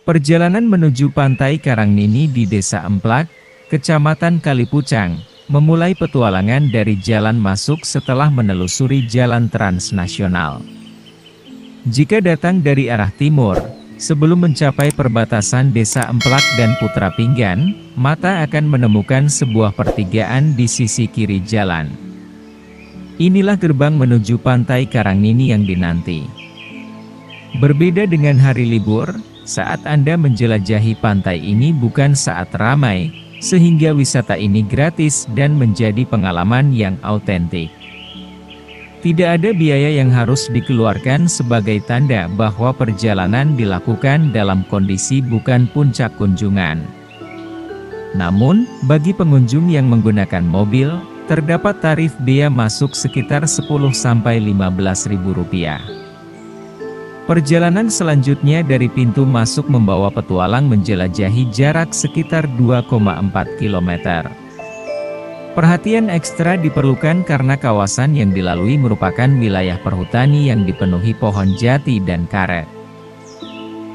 Perjalanan menuju Pantai Karangnini di Desa Emplak, Kecamatan Kalipucang, memulai petualangan dari jalan masuk setelah menelusuri jalan transnasional. Jika datang dari arah timur, sebelum mencapai perbatasan Desa Emplak dan Putra Pinggan, mata akan menemukan sebuah pertigaan di sisi kiri jalan. Inilah gerbang menuju Pantai Karangnini yang dinanti. Berbeda dengan hari libur, saat Anda menjelajahi pantai ini bukan saat ramai, sehingga wisata ini gratis dan menjadi pengalaman yang autentik. Tidak ada biaya yang harus dikeluarkan sebagai tanda bahwa perjalanan dilakukan dalam kondisi bukan puncak kunjungan. Namun, bagi pengunjung yang menggunakan mobil, terdapat tarif bea masuk sekitar Rp10.000–15.000. Perjalanan selanjutnya dari pintu masuk membawa petualang menjelajahi jarak sekitar 2,4 km. Perhatian ekstra diperlukan karena kawasan yang dilalui merupakan wilayah perhutani yang dipenuhi pohon jati dan karet.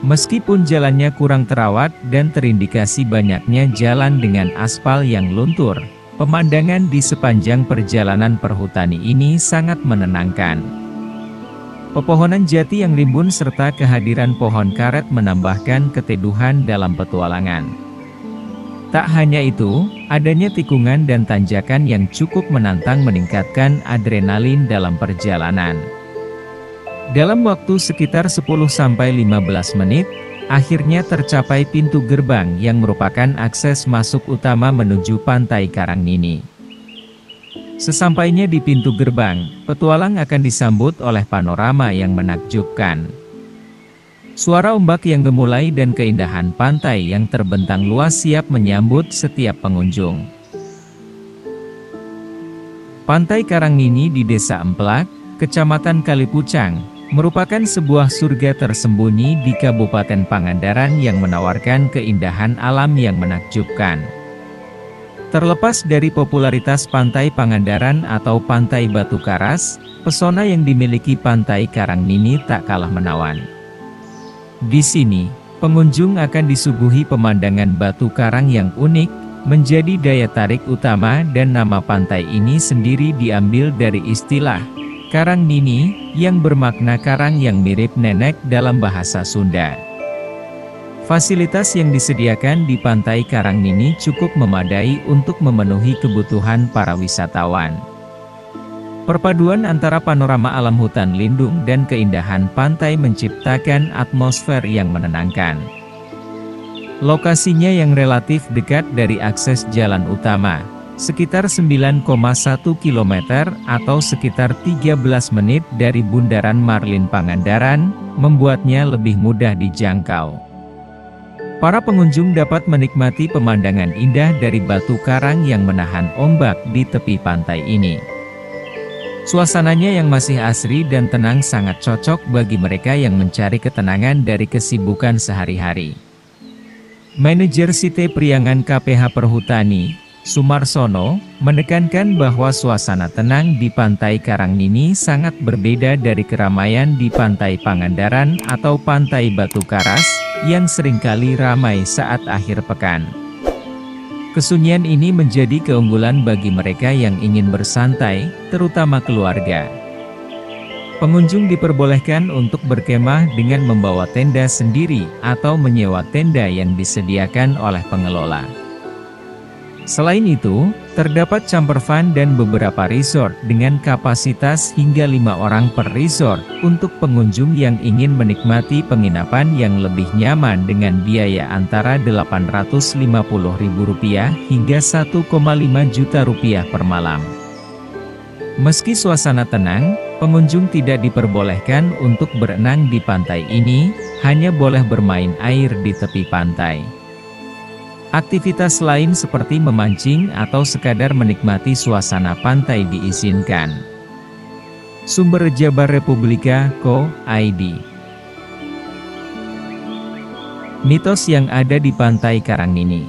Meskipun jalannya kurang terawat dan terindikasi banyaknya jalan dengan aspal yang luntur, pemandangan di sepanjang perjalanan perhutani ini sangat menenangkan. Pepohonan jati yang rimbun serta kehadiran pohon karet menambahkan keteduhan dalam petualangan. Tak hanya itu, adanya tikungan dan tanjakan yang cukup menantang meningkatkan adrenalin dalam perjalanan. Dalam waktu sekitar 10–15 menit, akhirnya tercapai pintu gerbang yang merupakan akses masuk utama menuju Pantai Karangnini. Sesampainya di pintu gerbang, petualang akan disambut oleh panorama yang menakjubkan. Suara ombak yang gemulai dan keindahan pantai yang terbentang luas siap menyambut setiap pengunjung. Pantai Karangnini di Desa Emplak, Kecamatan Kalipucang, merupakan sebuah surga tersembunyi di Kabupaten Pangandaran yang menawarkan keindahan alam yang menakjubkan. Terlepas dari popularitas Pantai Pangandaran atau Pantai Batu Karas, pesona yang dimiliki Pantai Karangnini tak kalah menawan. Di sini, pengunjung akan disuguhi pemandangan batu karang yang unik, menjadi daya tarik utama dan nama pantai ini sendiri diambil dari istilah Karangnini, yang bermakna karang yang mirip nenek dalam bahasa Sunda. Fasilitas yang disediakan di Pantai Karangnini cukup memadai untuk memenuhi kebutuhan para wisatawan. Perpaduan antara panorama alam hutan lindung dan keindahan pantai menciptakan atmosfer yang menenangkan. Lokasinya yang relatif dekat dari akses jalan utama, sekitar 9,1 km atau sekitar 13 menit dari Bundaran Marlin Pangandaran, membuatnya lebih mudah dijangkau. Para pengunjung dapat menikmati pemandangan indah dari batu karang yang menahan ombak di tepi pantai ini. Suasananya yang masih asri dan tenang sangat cocok bagi mereka yang mencari ketenangan dari kesibukan sehari-hari. Manajer Site Priangan KPH Perhutani, Sumarsono, menekankan bahwa suasana tenang di Pantai Karangnini sangat berbeda dari keramaian di Pantai Pangandaran atau Pantai Batu Karas, yang seringkali ramai saat akhir pekan. Kesunyian ini menjadi keunggulan bagi mereka yang ingin bersantai, terutama keluarga. Pengunjung diperbolehkan untuk berkemah dengan membawa tenda sendiri atau menyewa tenda yang disediakan oleh pengelola. Selain itu, terdapat campervan dan beberapa resort dengan kapasitas hingga 5 orang per resort untuk pengunjung yang ingin menikmati penginapan yang lebih nyaman dengan biaya antara Rp850.000 hingga Rp1,5 juta per malam. Meski suasana tenang, pengunjung tidak diperbolehkan untuk berenang di pantai ini, hanya boleh bermain air di tepi pantai. Aktivitas lain seperti memancing atau sekadar menikmati suasana pantai diizinkan. Sumber Jabar Republika, Co.id. Mitos yang ada di Pantai Karangnini.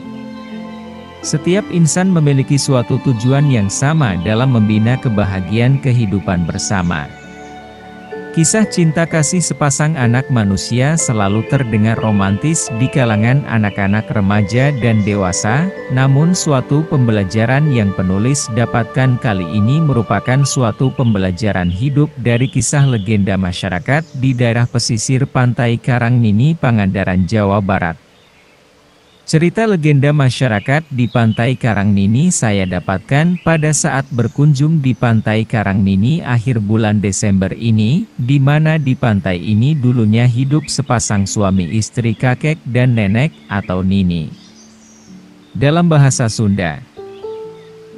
Setiap insan memiliki suatu tujuan yang sama dalam membina kebahagiaan kehidupan bersama. Kisah cinta kasih sepasang anak manusia selalu terdengar romantis di kalangan anak-anak remaja dan dewasa, namun suatu pembelajaran yang penulis dapatkan kali ini merupakan suatu pembelajaran hidup dari kisah legenda masyarakat di daerah pesisir pantai Karangnini, Pangandaran, Jawa Barat. Cerita legenda masyarakat di Pantai Karangnini saya dapatkan pada saat berkunjung di Pantai Karangnini akhir bulan Desember ini, di mana di pantai ini dulunya hidup sepasang suami istri, kakek dan nenek atau nini. Dalam bahasa Sunda,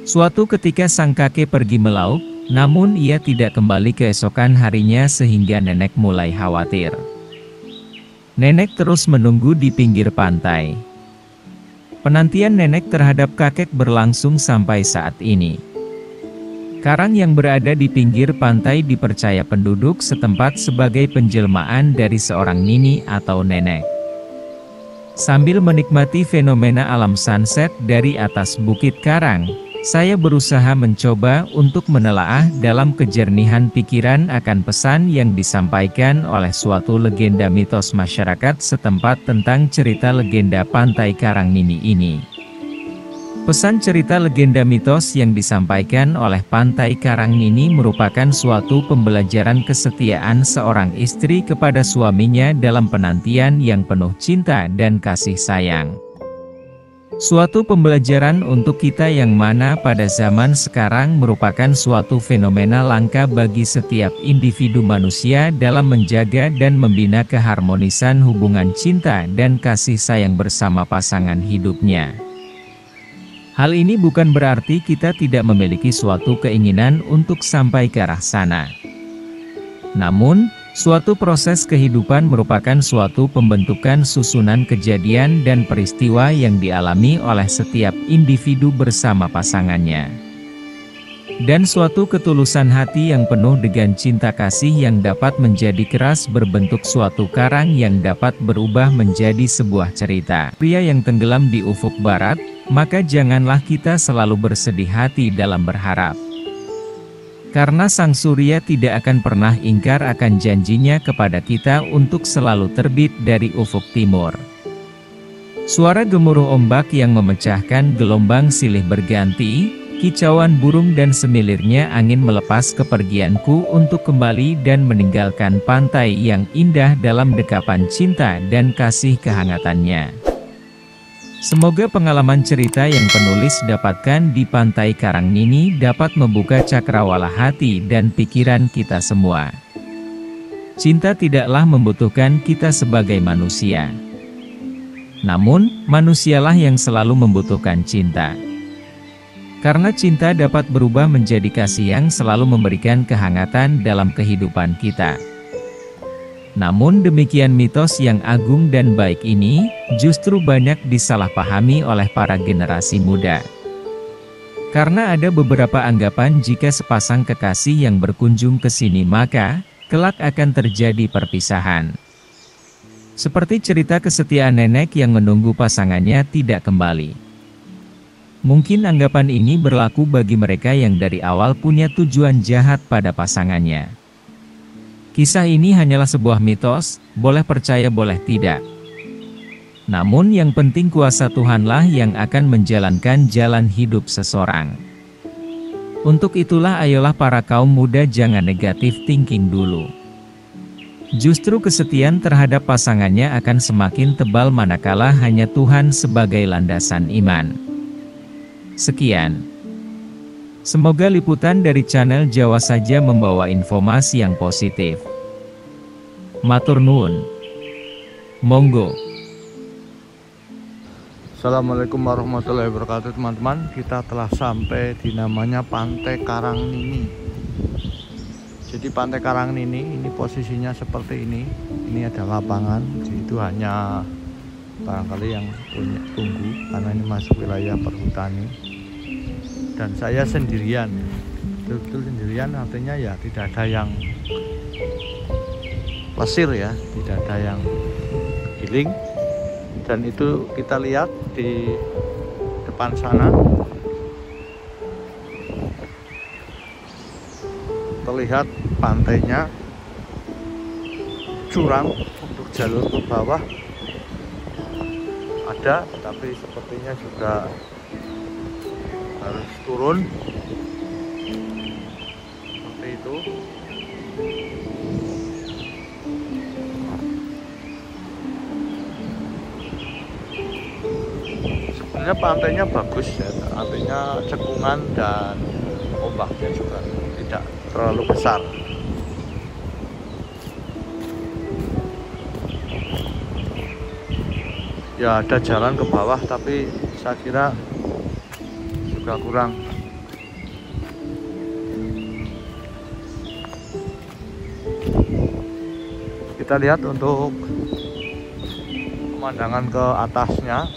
suatu ketika sang kakek pergi melaut, namun ia tidak kembali keesokan harinya sehingga nenek mulai khawatir. Nenek terus menunggu di pinggir pantai. Penantian nenek terhadap kakek berlangsung sampai saat ini. Karang yang berada di pinggir pantai dipercaya penduduk setempat sebagai penjelmaan dari seorang nini atau nenek. Sambil menikmati fenomena alam sunset dari atas Bukit Karang, saya berusaha mencoba untuk menelaah dalam kejernihan pikiran akan pesan yang disampaikan oleh suatu legenda mitos masyarakat setempat tentang cerita legenda Pantai Karangnini ini. Pesan cerita legenda mitos yang disampaikan oleh Pantai Karangnini merupakan suatu pembelajaran kesetiaan seorang istri kepada suaminya dalam penantian yang penuh cinta dan kasih sayang. Suatu pembelajaran untuk kita yang mana pada zaman sekarang merupakan suatu fenomena langka bagi setiap individu manusia dalam menjaga dan membina keharmonisan hubungan cinta dan kasih sayang bersama pasangan hidupnya. Hal ini bukan berarti kita tidak memiliki suatu keinginan untuk sampai ke arah sana. Namun, suatu proses kehidupan merupakan suatu pembentukan susunan kejadian dan peristiwa yang dialami oleh setiap individu bersama pasangannya. Dan suatu ketulusan hati yang penuh dengan cinta kasih yang dapat menjadi keras berbentuk suatu karang yang dapat berubah menjadi sebuah cerita. Pria yang tenggelam di ufuk barat, maka janganlah kita selalu bersedih hati dalam berharap. Karena Sang Surya tidak akan pernah ingkar akan janjinya kepada kita untuk selalu terbit dari ufuk timur. Suara gemuruh ombak yang memecahkan gelombang silih berganti, kicauan burung dan semilirnya angin melepas kepergianku untuk kembali dan meninggalkan pantai yang indah dalam dekapan cinta dan kasih kehangatannya. Semoga pengalaman cerita yang penulis dapatkan di Pantai Karangnini dapat membuka cakrawala hati dan pikiran kita semua. Cinta tidaklah membutuhkan kita sebagai manusia. Namun, manusialah yang selalu membutuhkan cinta. Karena cinta dapat berubah menjadi kasih yang selalu memberikan kehangatan dalam kehidupan kita. Namun demikian mitos yang agung dan baik ini, justru banyak disalahpahami oleh para generasi muda. Karena ada beberapa anggapan jika sepasang kekasih yang berkunjung ke sini maka, kelak akan terjadi perpisahan. Seperti cerita kesetiaan nenek yang menunggu pasangannya tidak kembali. Mungkin anggapan ini berlaku bagi mereka yang dari awal punya tujuan jahat pada pasangannya. Kisah ini hanyalah sebuah mitos, boleh percaya boleh tidak. Namun yang penting kuasa Tuhanlah yang akan menjalankan jalan hidup seseorang. Untuk itulah ayolah para kaum muda jangan negatif thinking dulu. Justru kesetiaan terhadap pasangannya akan semakin tebal manakala hanya Tuhan sebagai landasan iman. Sekian. Semoga liputan dari channel Jawa Saja membawa informasi yang positif. Matur nuwun. Monggo. Assalamualaikum warahmatullahi wabarakatuh teman-teman. Kita telah sampai di namanya Pantai Karangnini. Jadi Pantai Karangnini ini posisinya seperti ini. Ini ada lapangan. Itu hanya barangkali yang punya tunggu karena ini masuk wilayah perhutani. Dan saya sendirian, betul-betul sendirian, artinya ya tidak ada yang plesir ya, tidak ada yang giling. Dan itu kita lihat di depan sana terlihat pantainya curam untuk jalur ke bawah ada, tapi sepertinya juga harus turun seperti itu. Sebenarnya pantainya bagus ya, artinya cekungan dan ombaknya juga tidak terlalu besar. Ya ada jalan ke bawah, tapi saya kira juga kurang. Kita lihat untuk pemandangan ke atasnya.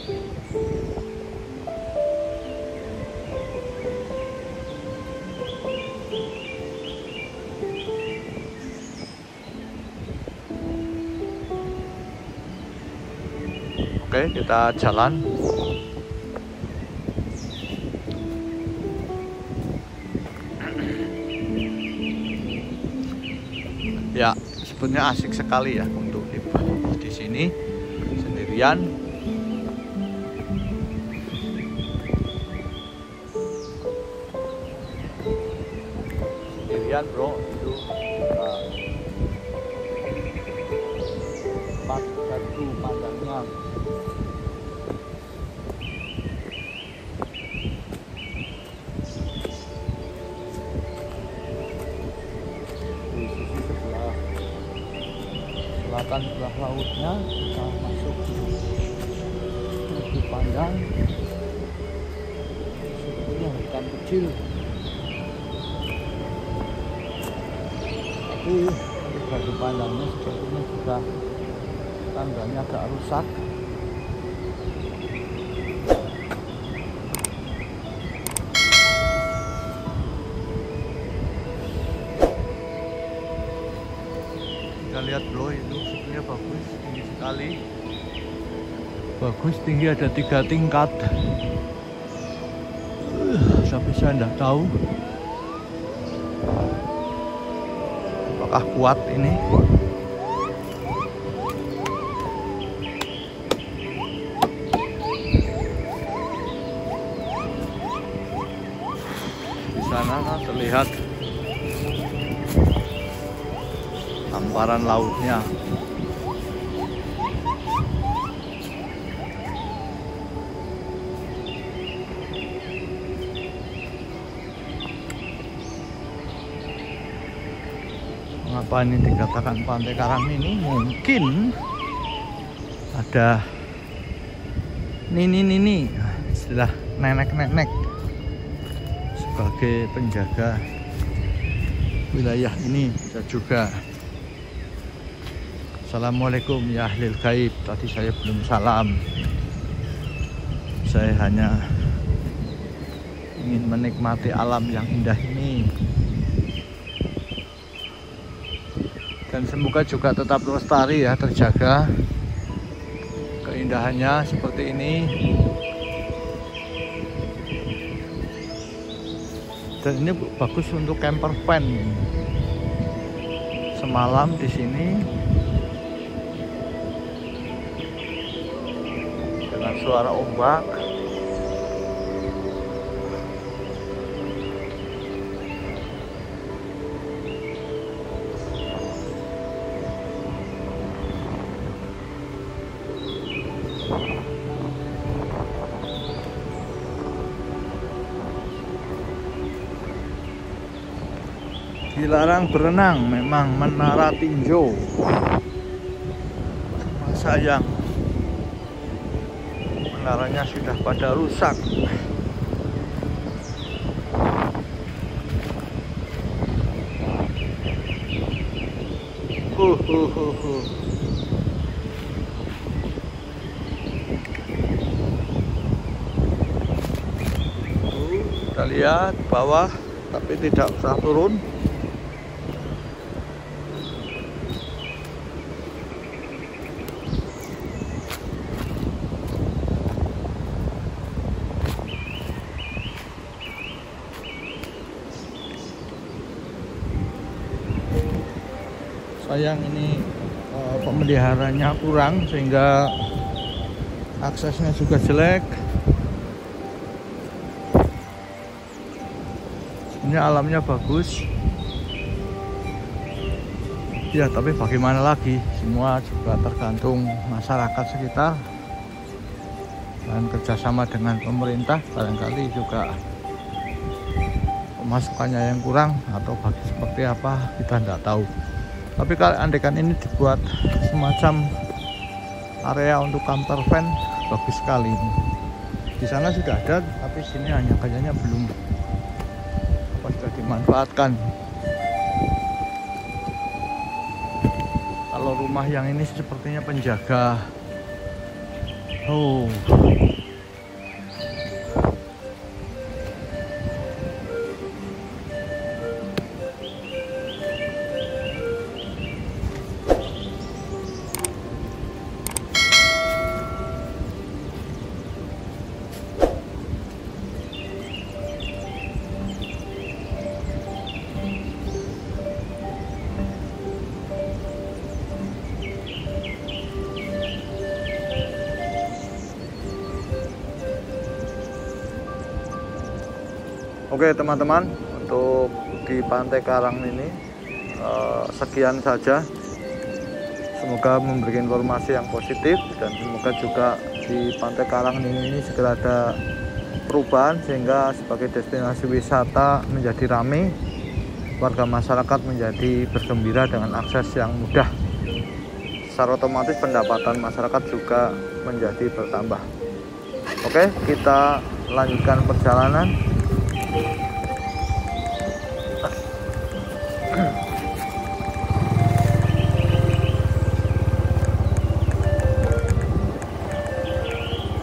Oke, kita jalan. Ya, sebenarnya asik sekali ya untuk di sini sendirian. Sendirian, bro, itu tempat baru pandangnya. Selatan sebelah lautnya kita masuk lebih pandang, sepertinya hutan kecil, tapi bagi pandangnya sepertinya juga tangganya agak rusak. Kita lihat bro, itu sebenarnya bagus, tinggi sekali, bagus, tinggi, ada 3 tingkat, tapi saya tidak tahu apakah kuat ini. Di sana terlihat hamparan lautnya. Mengapa ini dikatakan Pantai Karang ini? Mungkin ada nini istilah nenek-nenek sebagai penjaga wilayah ini. Bisa juga. Assalamualaikum ya ahlil gaib. Tadi saya belum salam. Saya hanya ingin menikmati alam yang indah ini. Dan semoga juga tetap lestari ya, terjaga keindahannya seperti ini. Dan ini bagus untuk camper van. Semalam di sini dengan suara ombak. Dilarang berenang memang Menara Tinjo. Sayang, menaranya sudah pada rusak. Kita lihat bawah, tapi tidak usah turun. Sayang ini pemeliharanya kurang sehingga aksesnya juga jelek. Sebenarnya alamnya bagus ya, tapi bagaimana lagi, semua juga tergantung masyarakat sekitar dan kerjasama dengan pemerintah. Barangkali juga pemasukannya yang kurang atau bagi seperti apa, kita tidak tahu. Tapi kalau andaikan ini dibuat semacam area untuk camper van, bagus sekali. Di sana sudah ada, tapi sini hanya kayaknya belum sudah dimanfaatkan. Kalau rumah yang ini sepertinya penjaga. Oh. Oke teman-teman, untuk di Pantai Karang ini sekian saja. Semoga memberikan informasi yang positif dan semoga juga di Pantai Karang ini segera ada perubahan sehingga sebagai destinasi wisata menjadi ramai, warga masyarakat menjadi bergembira dengan akses yang mudah. Secara otomatis pendapatan masyarakat juga menjadi bertambah. Oke, kita lanjutkan perjalanan.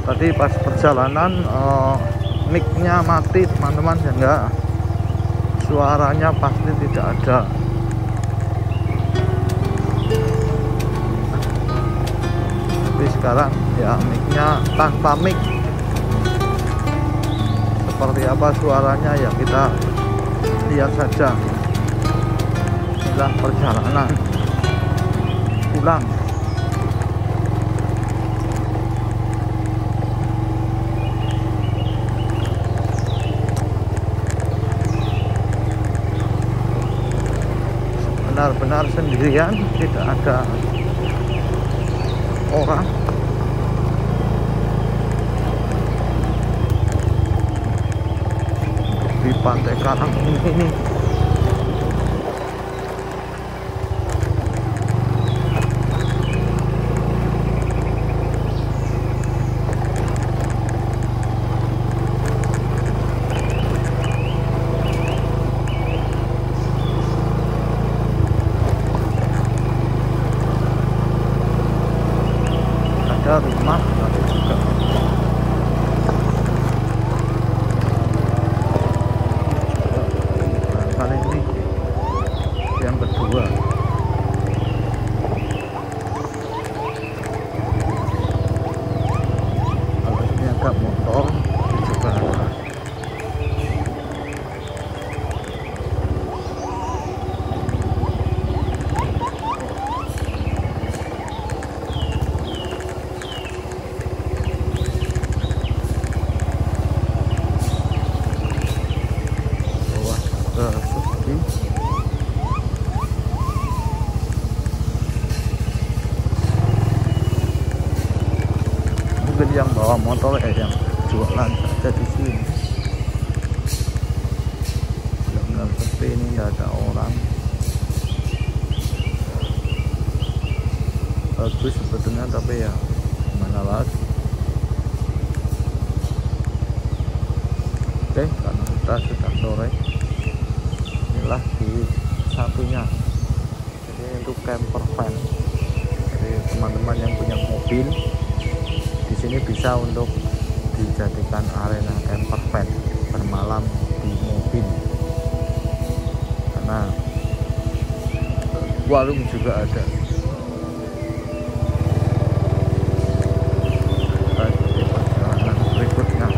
Tadi pas perjalanan mic-nya mati teman-teman, sehingga suaranya pasti tidak ada. Tapi sekarang ya mic-nya tanpa mic. Seperti apa suaranya ya kita lihat saja. Inilah perjalanan pulang. Benar-benar sendirian, tidak ada orang. Di Pantai Karang ini ada rumah, tapi juga kali ini yang kedua. Kalau ini agak motor juga ada. Mungkin yang bawa motor yang jualan saja di sini. Benar-benar sepi ini, nggak ada orang. Bagus sebetulnya, tapi ya gimana lagi. Oke, karena kita sudah sore, inilah di satunya. Jadi untuk camper van, jadi teman-teman yang punya mobil di sini bisa untuk dijadikan arena camper van bermalam di mobil, karena warung juga ada. Di perjalanan berikutnya.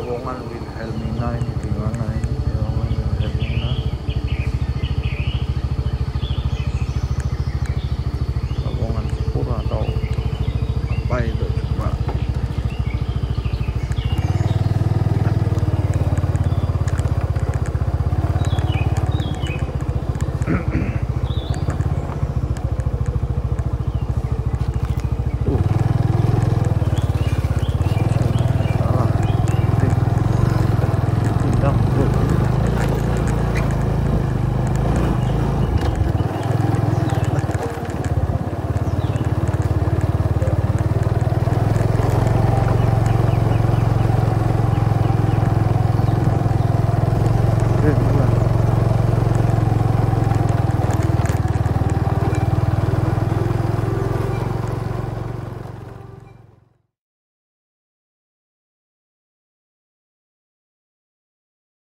terowongan Wilhelmina ini.